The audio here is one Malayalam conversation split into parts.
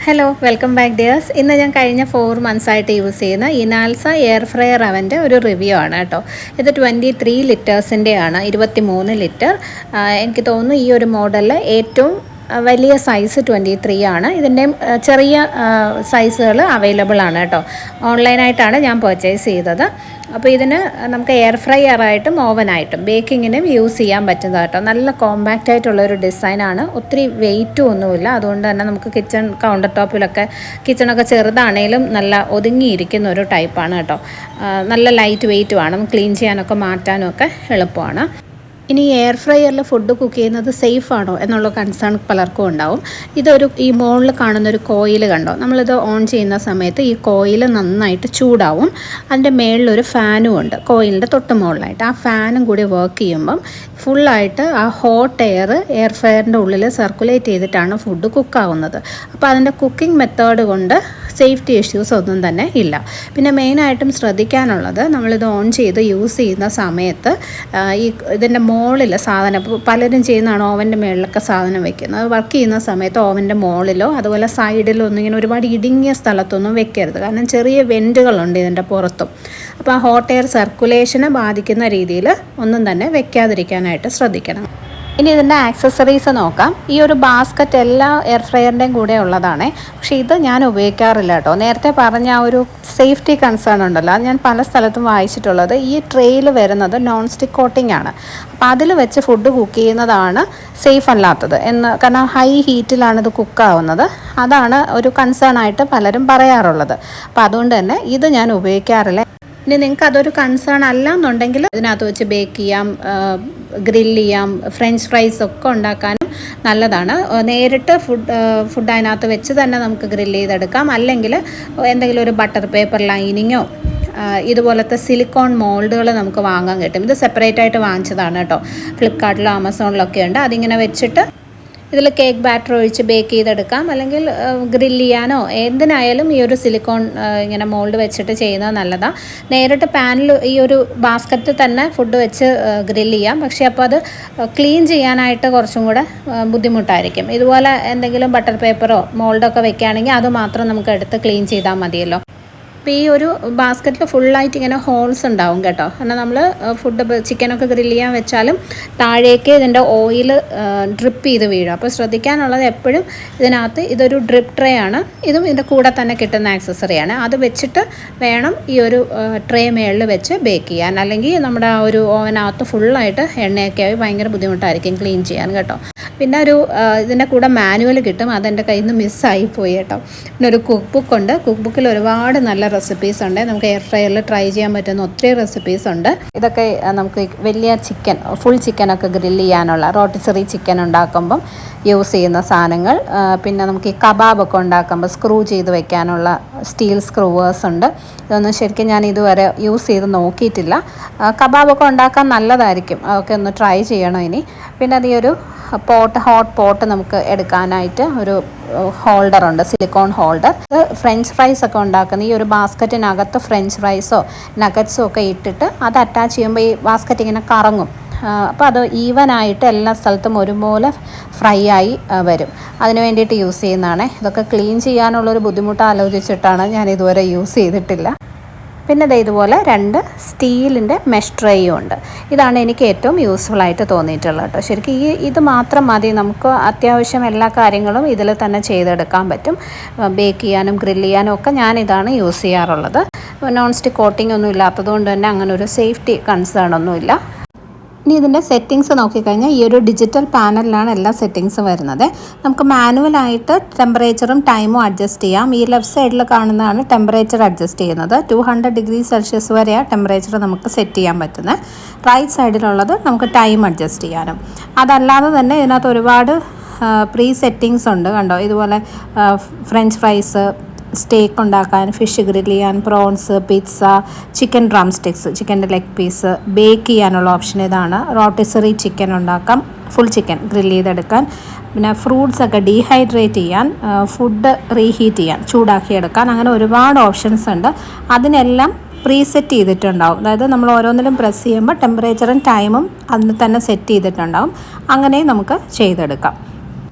Hello welcome back dears. ഇന്ന് ഞാൻ കഴിഞ്ഞ 4 മന്ത്സായിട്ട് യൂസ് ചെയ്യുന്ന ഇനാൽസ എയർ ഫ്രയർ അവൻ്റെ ഒരു റിവ്യൂ ആണ് കേട്ടോ. ഇത് 23 ലിറ്റേഴ്സിൻ്റെയാണ്, 23 ലിറ്റർ. എനിക്ക് തോന്നുന്നു ഈ ഒരു മോഡലിൽ ഏറ്റവും വലിയ സൈസ് 23 ആണ്. ഇതിൻ്റെ ചെറിയ സൈസുകൾ അവൈലബിൾ ആണ് കേട്ടോ. ഓൺലൈനായിട്ടാണ് ഞാൻ പർച്ചേസ് ചെയ്തത്. അപ്പോൾ ഇതിന് നമുക്ക് എയർ ഫ്രയറായിട്ടും ഓവനായിട്ടും ബേക്കിങ്ങിനും യൂസ് ചെയ്യാൻ പറ്റുന്നത് കേട്ടോ. നല്ല കോമ്പാക്റ്റ് ആയിട്ടുള്ളൊരു ഡിസൈനാണ്. ഒത്തിരി വെയിറ്റും ഒന്നുമില്ല. അതുകൊണ്ട് തന്നെ നമുക്ക് കിച്ചൺ കൗണ്ടർ ടോപ്പിലൊക്കെ, കിച്ചണൊക്കെ ചെറുതാണേലും നല്ല ഒതുങ്ങിയിരിക്കുന്ന ഒരു ടൈപ്പാണ് കേട്ടോ. നല്ല ലൈറ്റ് വെയിറ്റുമാണ്. നമുക്ക് ക്ലീൻ ചെയ്യാനൊക്കെ മാറ്റാനും ഒക്കെ എളുപ്പമാണ്. ഇനി എയർ ഫ്രയറിൽ ഫുഡ് കുക്ക് ചെയ്യുന്നത് സേഫ് ആണോ എന്നുള്ള കൺസേൺ പലർക്കും ഉണ്ടാവും. ഈ മുകളിൽ കാണുന്നൊരു കോയിൽ കണ്ടോ, നമ്മളിത് ഓൺ ചെയ്യുന്ന സമയത്ത് ഈ കോയിൽ നന്നായിട്ട് ചൂടാവും. അതിൻ്റെ മേളിലൊരു ഫാനും ഉണ്ട് കോയിലിൻ്റെ തൊട്ട് മുകളിലായിട്ട്. ആ ഫാനും കൂടി വർക്ക് ചെയ്യുമ്പം ഫുള്ളായിട്ട് ആ ഹോട്ട് എയർ ഫ്രയറിൻ്റെ ഉള്ളിൽ സർക്കുലേറ്റ് ചെയ്തിട്ടാണ് ഫുഡ് കുക്കാവുന്നത്. അപ്പോൾ അതിൻ്റെ കുക്കിംഗ് മെത്തേഡ് കൊണ്ട് സേഫ്റ്റി ഇഷ്യൂസ് ഒന്നും തന്നെ ഇല്ല. പിന്നെ മെയിനായിട്ടും ശ്രദ്ധിക്കാനുള്ളത്, നമ്മളിത് ഓൺ ചെയ്ത് യൂസ് ചെയ്യുന്ന സമയത്ത് ഇതിൻ്റെ മുകളിൽ സാധനം, ഇപ്പോൾ പലരും ചെയ്യുന്നതാണ് ഓവൻ്റെ മുകളിലൊക്കെ സാധനം വെക്കുന്നത്. വർക്ക് ചെയ്യുന്ന സമയത്ത് ഓവൻ്റെ മുകളിലോ അതുപോലെ സൈഡിലോ ഒന്നും ഇങ്ങനെ ഒരുപാട് ഇടുങ്ങിയ സ്ഥലത്തൊന്നും വെക്കരുത്. കാരണം ചെറിയ വെൻറ്റുകളുണ്ട് ഇതിൻ്റെ പുറത്തും. അപ്പോൾ ആ ഹോട്ട് എയർ സർക്കുലേഷനെ ബാധിക്കുന്ന രീതിയിൽ ഒന്നും തന്നെ വെക്കാതിരിക്കാനായിട്ട് ശ്രദ്ധിക്കണം. ഇനി ഇതിൻ്റെ ആക്സസറീസ് നോക്കാം. ഈ ഒരു ബാസ്ക്കറ്റ് എല്ലാ എയർ ഫ്രയറിൻ്റെയും കൂടെ ഉള്ളതാണ്. പക്ഷേ ഇത് ഞാൻ ഉപയോഗിക്കാറില്ല കേട്ടോ. നേരത്തെ പറഞ്ഞ ആ ഒരു സേഫ്റ്റി കൺസേൺ ഉണ്ടല്ലോ, അത് ഞാൻ പല സ്ഥലത്തും വായിച്ചിട്ടുള്ളത്. ഈ ട്രേയിൽ വരുന്നത് നോൺ സ്റ്റിക്ക് കോട്ടിംഗ് ആണ്. അപ്പോൾ അതിൽ വെച്ച് ഫുഡ് കുക്ക് ചെയ്യുന്നതാണ് സേഫ് അല്ലാത്തത് കാരണം ഹൈ ഹീറ്റിലാണ് ഇത് കുക്കാവുന്നത്. അതാണ് ഒരു കൺസേൺ ആയിട്ട് പലരും പറയാറുള്ളത്. അപ്പോൾ അതുകൊണ്ട് തന്നെ ഇത് ഞാൻ ഉപയോഗിക്കാറില്ല. ഇനി നിങ്ങൾക്ക് അതൊരു കൺസേൺ അല്ല എന്നുണ്ടെങ്കിൽ ഇതിനകത്ത് വെച്ച് ബേക്ക് ചെയ്യാം, ഗ്രില്ല് ചെയ്യാം, ഫ്രഞ്ച് ഫ്രൈസ് ഒക്കെ ഉണ്ടാക്കാനും നല്ലതാണ്. നേരിട്ട് ഫുഡ് അതിനകത്ത് വെച്ച് തന്നെ നമുക്ക് ഗ്രില്ല് ചെയ്തെടുക്കാം. അല്ലെങ്കിൽ എന്തെങ്കിലും ഒരു ബട്ടർ പേപ്പർ ലൈനിങ്ങോ ഇതുപോലത്തെ സിലിക്കോൺ മോൾഡുകൾ നമുക്ക് വാങ്ങാൻ കിട്ടും. ഇത് സെപ്പറേറ്റ് ആയിട്ട് വാങ്ങിച്ചതാണ് കേട്ടോ. ഫ്ലിപ്കാർട്ടിലോ ആമസോണിലൊക്കെ ഉണ്ട്. അതിങ്ങനെ വെച്ചിട്ട് ഇതിൽ കേക്ക് ബാറ്റർ ഒഴിച്ച് ബേക്ക് ചെയ്തെടുക്കാം. അല്ലെങ്കിൽ ഗ്രില്ല് ചെയ്യാനോ എന്തിനായാലും ഈ ഒരു സിലിക്കോൺ ഇങ്ങനെ മോൾഡ് വെച്ചിട്ട് ചെയ്യുന്നത് നല്ലതാണ്. നേരിട്ട് പാനിൽ ഈ ഒരു ബാസ്ക്കറ്റിൽ തന്നെ ഫുഡ് വെച്ച് ഗ്രില്ല് ചെയ്യാം. പക്ഷേ അപ്പോൾ അത് ക്ലീൻ ചെയ്യാനായിട്ട് കുറച്ചും കൂടെ ബുദ്ധിമുട്ടായിരിക്കും. ഇതുപോലെ എന്തെങ്കിലും ബട്ടർ പേപ്പറോ മോൾഡൊക്കെ വെക്കുകയാണെങ്കിൽ അത് മാത്രം നമുക്ക് എടുത്ത് ക്ലീൻ ചെയ്താൽ മതിയല്ലോ. അപ്പോൾ ഈ ഒരു ബാസ്ക്കറ്റിൽ ഫുള്ളായിട്ട് ഇങ്ങനെ ഹോൾസ് ഉണ്ടാവും കേട്ടോ. കാരണം നമ്മൾ ചിക്കനൊക്കെ ഗ്രില്ല് ചെയ്യാൻ വെച്ചാലും താഴേക്ക് ഇതിൻ്റെ ഓയിൽ ഡ്രിപ്പ് ചെയ്ത് വീഴും. അപ്പോൾ ശ്രദ്ധിക്കാനുള്ളത് എപ്പോഴും ഇതിനകത്ത് ഇതൊരു ഡ്രിപ്പ് ട്രേ ആണ്. ഇതും ഇതിൻ്റെ കൂടെ തന്നെ കിട്ടുന്ന ആക്സസറിയാണ്. അത് വെച്ചിട്ട് വേണം ഈ ഒരു ട്രേ മേളിൽ വെച്ച് ബേക്ക് ചെയ്യാൻ. അല്ലെങ്കിൽ നമ്മുടെ ആ ഒരു ഓവനകത്ത് ഫുള്ളായിട്ട് എണ്ണയൊക്കെ ആയി ഭയങ്കര ബുദ്ധിമുട്ടായിരിക്കും ക്ലീൻ ചെയ്യാൻ കേട്ടോ. പിന്നെ ഇതിൻ്റെ കൂടെ മാനുവൽ കിട്ടും. അതെൻ്റെ കയ്യിൽ നിന്ന് മിസ്സായിപ്പോയി കേട്ടോ. പിന്നെ ഒരു കുക്ക് ബുക്ക് ഉണ്ട്. കുക്ക് ബുക്കിൽ ഒരുപാട് നല്ല റെസിപ്പീസ് ഉണ്ട്. നമുക്ക് എയർ ഫ്രയറിൽ ട്രൈ ചെയ്യാൻ പറ്റുന്ന ഒത്തിരി റെസിപ്പീസ് ഉണ്ട്. ഇതൊക്കെ നമുക്ക് വലിയ ഫുൾ ചിക്കനൊക്കെ ഗ്രില്ല് ചെയ്യാനുള്ള, റോട്ടിസറി ചിക്കൻ ഉണ്ടാക്കുമ്പം യൂസ് ചെയ്യുന്ന സാധനങ്ങൾ. പിന്നെ നമുക്ക് ഈ കബാബൊക്കെ ഉണ്ടാക്കുമ്പോൾ സ്ക്രൂ ചെയ്ത് വെക്കാനുള്ള സ്റ്റീൽ സ്ക്രൂവേഴ്സ് ഉണ്ട്. ഇതൊന്നും ശരിക്കും ഞാൻ ഇതുവരെ യൂസ് ചെയ്ത് നോക്കിയിട്ടില്ല. കബാബൊക്കെ ഉണ്ടാക്കാൻ നല്ലതായിരിക്കും. അതൊക്കെ ഒന്ന് ട്രൈ ചെയ്യണം ഇനി. പിന്നെ അത് ഈ ഒരു ഹോട്ട് പോട്ട് നമുക്ക് എടുക്കാനായിട്ട് ഒരു ഹോൾഡറുണ്ട്, സിലിക്കോൺ ഹോൾഡർ. ഇത് ഫ്രഞ്ച് ഫ്രൈസ് ഒക്കെ ഉണ്ടാക്കുന്ന ഈ ഒരു ബാസ്ക്കറ്റിനകത്ത് ഫ്രഞ്ച് ഫ്രൈസോ നഗറ്റ്സോ ഒക്കെ ഇട്ടിട്ട് അത് അറ്റാച്ച് ചെയ്യുമ്പോൾ ഈ ബാസ്ക്കറ്റ് ഇങ്ങനെ കറങ്ങും. അപ്പോൾ അത് ഈവനായിട്ട് എല്ലാ സ്ഥലത്തും ഒരുപോലെ ഫ്രൈ ആയി വരും. അതിന് വേണ്ടിയിട്ട് യൂസ് ചെയ്യുന്നതാണ്. ഇതൊക്കെ ക്ലീൻ ചെയ്യാനുള്ളൊരു ബുദ്ധിമുട്ട് ആലോചിച്ചിട്ടാണ് ഞാൻ ഇതുവരെ യൂസ് ചെയ്തിട്ടില്ല. പിന്നെ ഇതുപോലെ 2 സ്റ്റീലിൻ്റെ മെഷ് ട്രേയും ഉണ്ട്. ഇതാണ് എനിക്ക് ഏറ്റവും യൂസ്ഫുള്ളായിട്ട് തോന്നിയിട്ടുള്ളത് കേട്ടോ. ശരിക്കും ഇത് മാത്രം മതി. നമുക്ക് അത്യാവശ്യം എല്ലാ കാര്യങ്ങളും ഇതിൽ തന്നെ ചെയ്തെടുക്കാൻ പറ്റും. ബേക്ക് ചെയ്യാനും ഗ്രില്ല് ചെയ്യാനും ഒക്കെ ഞാനിതാണ് യൂസ് ചെയ്യാറുള്ളത്. നോൺ സ്റ്റിക്ക് കോട്ടിംഗ് ഒന്നും ഇല്ലാത്തത് കൊണ്ട് തന്നെ അങ്ങനെ ഒരു സേഫ്റ്റി കൺസേൺ ഒന്നുമില്ല. ഇനി ഇതിൻ്റെ സെറ്റിങ്സ് നോക്കിക്കഴിഞ്ഞാൽ ഈ ഒരു ഡിജിറ്റൽ പാനലിലാണ് എല്ലാ സെറ്റിങ്സും വരുന്നത്. നമുക്ക് മാനുവലായിട്ട് ടെമ്പറേച്ചറും ടൈമും അഡ്ജസ്റ്റ് ചെയ്യാം. ഈ ലെഫ്റ്റ് സൈഡിൽ കാണുന്നതാണ് ടെമ്പറേച്ചർ അഡ്ജസ്റ്റ് ചെയ്യുന്നത്. 200 ഡിഗ്രി സെൽഷ്യസ് വരെയാണ് ടെമ്പറേച്ചർ നമുക്ക് സെറ്റ് ചെയ്യാൻ പറ്റുന്നത്. റൈറ്റ് സൈഡിലുള്ളത് നമുക്ക് ടൈം അഡ്ജസ്റ്റ് ചെയ്യാനും. അതല്ലാതെ തന്നെ ഇതിനകത്ത് ഒരുപാട് പ്രീ സെറ്റിങ്സ് ഉണ്ട് കണ്ടോ. ഇതുപോലെ ഫ്രഞ്ച് ഫ്രൈസ്, സ്റ്റേക്ക് ഉണ്ടാക്കാൻ, ഫിഷ് ഗ്രില്ല് ചെയ്യാൻ, prawns, pizza, chicken drum sticks, ചിക്കൻ്റെ ലെഗ് പീസ്, ബേക്ക് ചെയ്യാനുള്ള ഓപ്ഷൻ ഇതാണ്. റോട്ടിസറി ചിക്കൻ ഉണ്ടാക്കാം, ഫുൾ ചിക്കൻ ഗ്രില്ല് ചെയ്തെടുക്കാൻ. പിന്നെ ഫ്രൂട്ട്സൊക്കെ ഡീഹൈഡ്രേറ്റ് ചെയ്യാൻ, ഫുഡ് റീഹീറ്റ് ചെയ്യാൻ, ചൂടാക്കിയെടുക്കാൻ. അങ്ങനെ ഒരുപാട് ഓപ്ഷൻസ് ഉണ്ട്. അതിനെല്ലാം പ്രീസെറ്റ് ചെയ്തിട്ടുണ്ടാവും. അതായത് നമ്മൾ ഓരോന്നിലും പ്രസ് ചെയ്യുമ്പോൾ ടെമ്പറേച്ചറും ടൈമും അതിന് തന്നെ സെറ്റ് ചെയ്തിട്ടുണ്ടാവും. അങ്ങനെ നമുക്ക് ചെയ്തെടുക്കാം.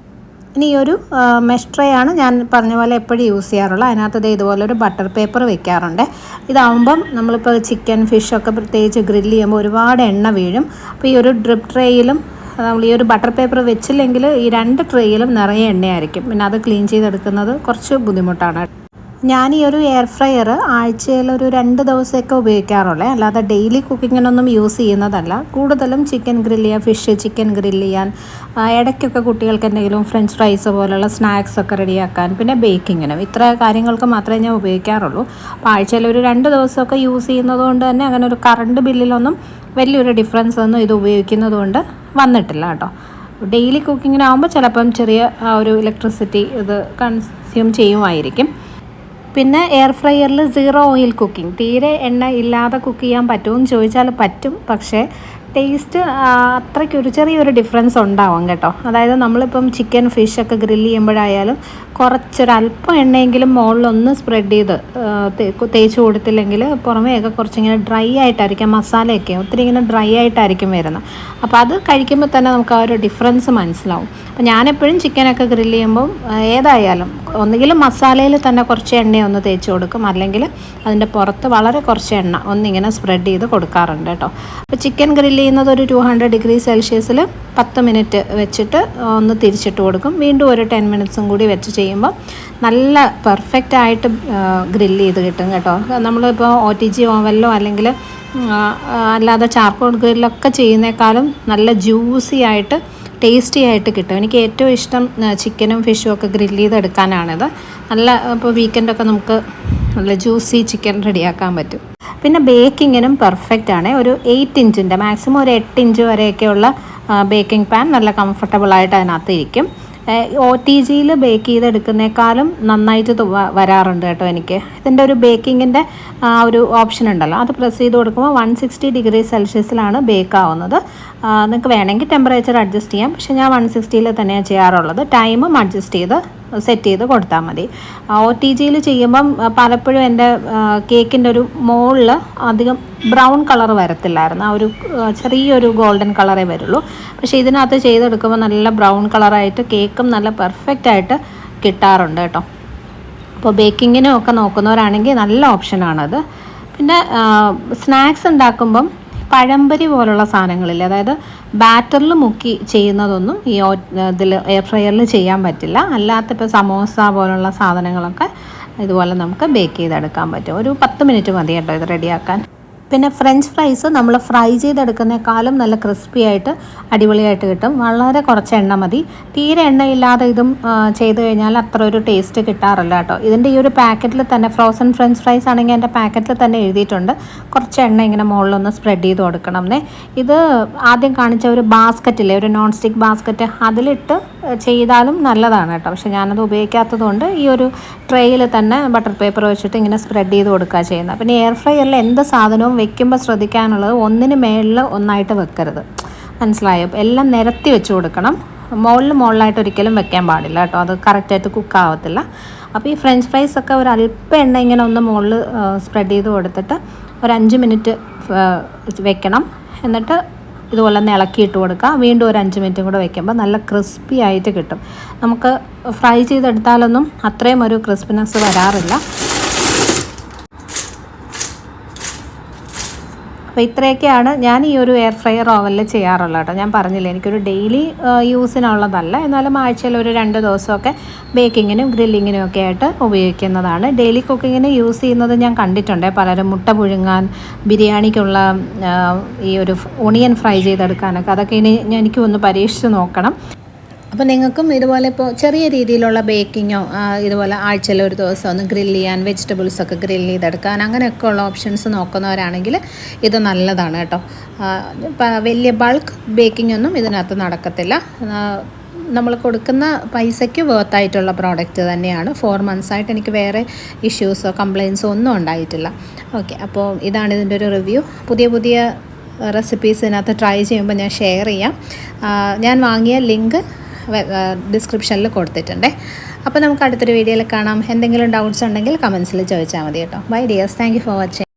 ഇനി ഈ ഒരു മെഷ് ട്രേ ആണ് ഞാൻ പറഞ്ഞ പോലെ എപ്പോഴും യൂസ് ചെയ്യാറുള്ളത്. അതിനകത്ത് ഇതുപോലെ ഒരു ബട്ടർ പേപ്പർ വെക്കാറുണ്ട്. ഇതാവുമ്പം നമ്മളിപ്പോൾ ചിക്കൻ ഫിഷൊക്കെ പ്രത്യേകിച്ച് ഗ്രില്ല് ചെയ്യുമ്പോൾ ഒരുപാട് എണ്ണ വീഴും. അപ്പോൾ ഈ ഒരു ഡ്രിപ്പ് ട്രേയിലും നമ്മൾ ഈ ഒരു ബട്ടർ പേപ്പർ വെച്ചില്ലെങ്കിൽ ഈ 2 ട്രേയിലും നിറയെ എണ്ണയായിരിക്കും. പിന്നെ അത് ക്ലീൻ ചെയ്തെടുക്കുന്നത് കുറച്ച് ബുദ്ധിമുട്ടാണ്. ഞാൻ ഈ ഒരു എയർ ഫ്രയർ ആഴ്ചയിൽ ഒരു 2 ദിവസമൊക്കെ ഉപയോഗിക്കാറുള്ളൂ. അല്ലാതെ ഡെയിലി കുക്കിങ്ങിനൊന്നും യൂസ് ചെയ്യുന്നതല്ല. കൂടുതലും ചിക്കൻ ഗ്രില്ല് ചെയ്യാൻ, ഫിഷ് ചിക്കൻ ഗ്രില്ല് ചെയ്യാൻ, ഇടയ്ക്കൊക്കെ കുട്ടികൾക്ക് എന്തെങ്കിലും ഫ്രഞ്ച് ഫ്രൈസ് പോലുള്ള സ്നാക്സ് ഒക്കെ റെഡിയാക്കാൻ, പിന്നെ ബേക്കിങ്ങിനും, ഇത്ര കാര്യങ്ങൾക്ക് മാത്രമേ ഞാൻ ഉപയോഗിക്കാറുള്ളൂ. അപ്പോൾ ആഴ്ചയിൽ ഒരു 2 ദിവസമൊക്കെ യൂസ് ചെയ്യുന്നത് കൊണ്ട് തന്നെ അങ്ങനെ ഒരു കറണ്ട് ബില്ലിലൊന്നും വലിയൊരു ഡിഫറൻസ് ഒന്നും ഇത് ഉപയോഗിക്കുന്നത് കൊണ്ട് വന്നിട്ടില്ല കേട്ടോ. ഡെയിലി കുക്കിങ്ങിനാകുമ്പോൾ ചിലപ്പം ചെറിയ ഒരു ഇലക്ട്രിസിറ്റി ഇത് കൺസ്യൂം ചെയ്യുമായിരിക്കും. പിന്നെ എയർ ഫ്രയറിൽ 0 ഓയിൽ കുക്കിംഗ്, തീരെ എണ്ണ ഇല്ലാതെ കുക്ക് ചെയ്യാൻ പറ്റുമെന്ന് ചോദിച്ചാൽ പറ്റും. പക്ഷേ ടേസ്റ്റ് അത്രയ്ക്കൊരു ചെറിയൊരു ഡിഫറൻസ് ഉണ്ടാവും കേട്ടോ. അതായത് നമ്മളിപ്പം ചിക്കൻ ഫിഷൊക്കെ ഗ്രില്ല് ചെയ്യുമ്പോഴായാലും കുറച്ചൊരല്പം എണ്ണയെങ്കിലും മുകളിലൊന്ന് സ്പ്രെഡ് ചെയ്ത് തേച്ച് കൊടുത്തില്ലെങ്കിൽ പുറമേയൊക്കെ കുറച്ചിങ്ങനെ ഡ്രൈ ആയിട്ടായിരിക്കും, മസാലയൊക്കെ ഒത്തിരി ഇങ്ങനെ ഡ്രൈ ആയിട്ടായിരിക്കും വരുന്നത്. അപ്പോൾ അത് കഴിക്കുമ്പോൾ തന്നെ നമുക്ക് ആ ഒരു ഡിഫറൻസ് മനസ്സിലാവും. അപ്പോൾ ഞാനെപ്പോഴും ചിക്കനൊക്കെ ഗ്രില്ല് ചെയ്യുമ്പം ഏതായാലും ഒന്നുകിലും മസാലയിൽ തന്നെ കുറച്ച് എണ്ണയൊന്ന് തേച്ച് കൊടുക്കും, അല്ലെങ്കിൽ അതിൻ്റെ പുറത്ത് വളരെ കുറച്ച് എണ്ണ ഒന്നിങ്ങനെ സ്പ്രെഡ് ചെയ്ത് കൊടുക്കാറുണ്ട് കേട്ടോ. അപ്പോൾ ചിക്കൻ ഗ്രില്ല് ചെയ്യുന്നത് ഒരു 200 ഡിഗ്രി സെൽഷ്യസിൽ 10 മിനിറ്റ് വെച്ചിട്ട് ഒന്ന് തിരിച്ചിട്ട് കൊടുക്കും. വീണ്ടും ഒരു 10 മിനിറ്റ്സും കൂടി വെച്ച് ചെയ്യുമ്പോൾ നല്ല പെർഫെക്റ്റ് ആയിട്ട് ഗ്രില്ല് ചെയ്ത് കിട്ടും കേട്ടോ. നമ്മളിപ്പോൾ OTG ഓവനിലോ അല്ലെങ്കിൽ അല്ലാതെ ചാർക്കോൾ ഗ്രില്ലൊക്കെ ചെയ്യുന്നേക്കാളും നല്ല ജ്യൂസി ആയിട്ട് ടേസ്റ്റി ആയിട്ട് കിട്ടും. എനിക്ക് ഏറ്റവും ഇഷ്ടം ചിക്കനും ഫിഷും ഒക്കെ ഗ്രില്ല് ചെയ്തെടുക്കാനാണിത്. നല്ല ഇപ്പോൾ വീക്കെൻഡൊക്കെ നമുക്ക് നല്ല ജ്യൂസി ചിക്കൻ റെഡിയാക്കാൻ പറ്റും. പിന്നെ ബേക്കിങ്ങിനും പെർഫെക്റ്റ് ആണ്. ഒരു 8 ഇഞ്ചിൻ്റെ മാക്സിമം ഒരു 8 ഇഞ്ച് വരെയൊക്കെയുള്ള ബേക്കിംഗ് പാൻ നല്ല കംഫർട്ടബിളായിട്ട് അതിനകത്ത് ഇരിക്കും. OTGയിൽ ബേക്ക് ചെയ്തെടുക്കുന്നേക്കാളും നന്നായിട്ട് വരാറുണ്ട് കേട്ടോ എനിക്ക്. ഇതിൻ്റെ ഒരു ബേക്കിങ്ങിൻ്റെ ഒരു ഓപ്ഷൻ ഉണ്ടല്ലോ, അത് പ്രസ് ചെയ്ത് കൊടുക്കുമ്പോൾ 160 ഡിഗ്രി സെൽഷ്യസിലാണ് ബേക്ക് ആവുന്നത്. നിങ്ങൾക്ക് വേണമെങ്കിൽ ടെമ്പറേച്ചർ അഡ്ജസ്റ്റ് ചെയ്യാം, പക്ഷേ ഞാൻ 160ൽ തന്നെയാണ് ചെയ്യാറുള്ളത്. ടൈമും അഡ്ജസ്റ്റ് ചെയ്ത് സെറ്റ് ചെയ്ത് കൊടുത്താൽ മതി. OTGയിൽ ചെയ്യുമ്പം പലപ്പോഴും എൻ്റെ കേക്കിൻ്റെ ഒരു മുകളിൽ അധികം ബ്രൗൺ കളർ വരത്തില്ലായിരുന്നു, ആ ഒരു ചെറിയൊരു ഗോൾഡൻ കളറേ വരുള്ളൂ. പക്ഷേ ഇതിനകത്ത് ചെയ്തെടുക്കുമ്പോൾ നല്ല ബ്രൗൺ കളറായിട്ട് കേക്കും നല്ല പെർഫെക്റ്റായിട്ട് കിട്ടാറുണ്ട് കേട്ടോ. അപ്പോൾ ബേക്കിങ്ങിനും ഒക്കെ നോക്കുന്നവരാണെങ്കിൽ നല്ല ഓപ്ഷനാണത്. പിന്നെ സ്നാക്സ് ഉണ്ടാക്കുമ്പം പഴംപൊരി പോലുള്ള സാധനങ്ങളില്ലേ, അതായത് ബാറ്ററിൽ മുക്കി ചെയ്യുന്നതൊന്നും ഈ ഇതിൽ എയർ ഫ്രയറിൽ ചെയ്യാൻ പറ്റില്ല. അല്ലാത്ത ഇപ്പോൾ സമോസ പോലുള്ള സാധനങ്ങളൊക്കെ ഇതുപോലെ നമുക്ക് ബേക്ക് ചെയ്തെടുക്കാൻ പറ്റും. ഒരു 10 മിനിറ്റ് മതി കേട്ടോ ഇത് റെഡിയാക്കാൻ. പിന്നെ ഫ്രഞ്ച് ഫ്രൈസ് നമ്മൾ ഫ്രൈ ചെയ്തെടുക്കുന്നേക്കാളും നല്ല ക്രിസ്പി ആയിട്ട് അടിപൊളിയായിട്ട് കിട്ടും. വളരെ കുറച്ച് എണ്ണ മതി. തീരെ എണ്ണയില്ലാതെ ഇതും ചെയ്ത് കഴിഞ്ഞാൽ അത്ര ഒരു ടേസ്റ്റ് കിട്ടാറില്ല കേട്ടോ. ഇതിൻ്റെ ഈ ഒരു പാക്കറ്റിൽ തന്നെ ഫ്രോസൺ ഫ്രഞ്ച് ഫ്രൈസ് ആണെങ്കിൽ എൻ്റെ പാക്കറ്റിൽ തന്നെ എഴുതിയിട്ടുണ്ട് കുറച്ച് എണ്ണ ഇങ്ങനെ മുകളിലൊന്ന് സ്പ്രെഡ് ചെയ്ത് കൊടുക്കണം എന്നേ. ഇത് ആദ്യം കാണിച്ച ഒരു ബാസ്ക്കറ്റില്ലേ, ഒരു നോൺ സ്റ്റിക്ക് ബാസ്ക്കറ്റ്, അതിലിട്ട് ചെയ്താലും നല്ലതാണ് കേട്ടോ. പക്ഷെ ഞാനത് ഉപയോഗിക്കാത്തത് കൊണ്ട് ഈ ഒരു ട്രേയിൽ തന്നെ ബട്ടർ പേപ്പർ വെച്ചിട്ട് ഇങ്ങനെ സ്പ്രെഡ് ചെയ്ത് കൊടുക്കുക ചെയ്യുന്നത്. പിന്നെ എയർ ഫ്രയറിൽ എന്ത് സാധനവും വെക്കുമ്പോൾ ശ്രദ്ധിക്കാനുള്ളത് ഒന്നിന് മേളിൽ ഒന്നായിട്ട് വെക്കരുത്, മനസ്സിലായോ? എല്ലാം നിരത്തി വെച്ച് കൊടുക്കണം. മുകളിലായിട്ട് ഒരിക്കലും വെക്കാൻ പാടില്ല കേട്ടോ, അത് കറക്റ്റായിട്ട് കുക്കാവത്തില്ല. അപ്പോൾ ഈ ഫ്രഞ്ച് ഫ്രൈസ് ഒക്കെ ഒരു അല്പം എണ്ണ ഇങ്ങനെ ഒന്ന് മുകളിൽ സ്പ്രെഡ് ചെയ്ത് കൊടുത്തിട്ട് ഒരു 5 മിനിറ്റ് വെക്കണം. എന്നിട്ട് ഇതുപോലെ ഒന്ന് ഇളക്കിയിട്ട് കൊടുക്കുക. വീണ്ടും ഒരു 5 മിനിറ്റും കൂടെ വെക്കുമ്പോൾ നല്ല ക്രിസ്പി ആയിട്ട് കിട്ടും. നമുക്ക് ഫ്രൈ ചെയ്തെടുത്താലൊന്നും അത്രയും ഒരു ക്രിസ്പിനെസ് വരാറില്ല. അപ്പോൾ ഇത്രയൊക്കെയാണ് ഞാൻ ഈ ഒരു എയർ ഫ്രയർ ഓവനിൽ ചെയ്യാറുള്ളത് കേട്ടോ. ഞാൻ പറഞ്ഞില്ലേ എനിക്കൊരു ഡെയിലി യൂസിനുള്ളതല്ല, എന്നാലും ആഴ്ചയിൽ ഒരു 2 ദിവസമൊക്കെ ബേക്കിങ്ങിനും ഗ്രില്ലിങ്ങിനും ഒക്കെ ആയിട്ട് ഉപയോഗിക്കുന്നതാണ്. ഡെയിലി കുക്കിങ്ങിന് യൂസ് ചെയ്യുന്നത് ഞാൻ കണ്ടിട്ടുണ്ട് പലരും. മുട്ട പുഴുങ്ങാൻ, ബിരിയാണിക്കുള്ള ഈ ഒരു ഒണിയൻ ഫ്രൈ ചെയ്തെടുക്കാനൊക്കെ, അതൊക്കെ ഇനി എനിക്ക് ഒന്ന് പരീക്ഷിച്ച് നോക്കണം. അപ്പോൾ നിങ്ങൾക്കും ഇതുപോലെ ഇപ്പോൾ ചെറിയ രീതിയിലുള്ള ബേക്കിങ്ങോ ഇതുപോലെ ആഴ്ചയിൽ ഒരു ദിവസം ഒന്ന് ഗ്രില്ല് ചെയ്യാൻ, വെജിറ്റബിൾസൊക്കെ ഗ്രില്ല് ചെയ്തെടുക്കാൻ, അങ്ങനെയൊക്കെ ഉള്ള ഓപ്ഷൻസ് നോക്കുന്നവരാണെങ്കിൽ ഇത് നല്ലതാണ് കേട്ടോ. വലിയ ബൾക്ക് ബേക്കിംഗ് ഒന്നും ഇതിനകത്ത് നടക്കത്തില്ല. നമ്മൾ കൊടുക്കുന്ന പൈസയ്ക്ക് വേർത്തായിട്ടുള്ള പ്രോഡക്റ്റ് തന്നെയാണ്. 4 മന്ത്സായിട്ട് എനിക്ക് വേറെ ഇഷ്യൂസോ കംപ്ലയിൻസോ ഒന്നും ഉണ്ടായിട്ടില്ല. ഓക്കെ, അപ്പോൾ ഇതാണ് ഇതിൻ്റെ ഒരു റിവ്യൂ. പുതിയ റെസിപ്പീസ് ഇതിനകത്ത് ട്രൈ ചെയ്യുമ്പോൾ ഞാൻ ഷെയർ ചെയ്യാം. ഞാൻ വാങ്ങിയ ലിങ്ക് ഡിസ്ക്രിപ്ഷനിൽ കൊടുത്തിട്ടുണ്ട്. അപ്പോൾ നമുക്ക് അടുത്തൊരു വീഡിയോയിൽ കാണാം. എന്തെങ്കിലും ഡൗട്ട്സ് ഉണ്ടെങ്കിൽ കമൻസിൽ ചോദിച്ചാൽ മതി കേട്ടോ. Bye dears, thank you for watching.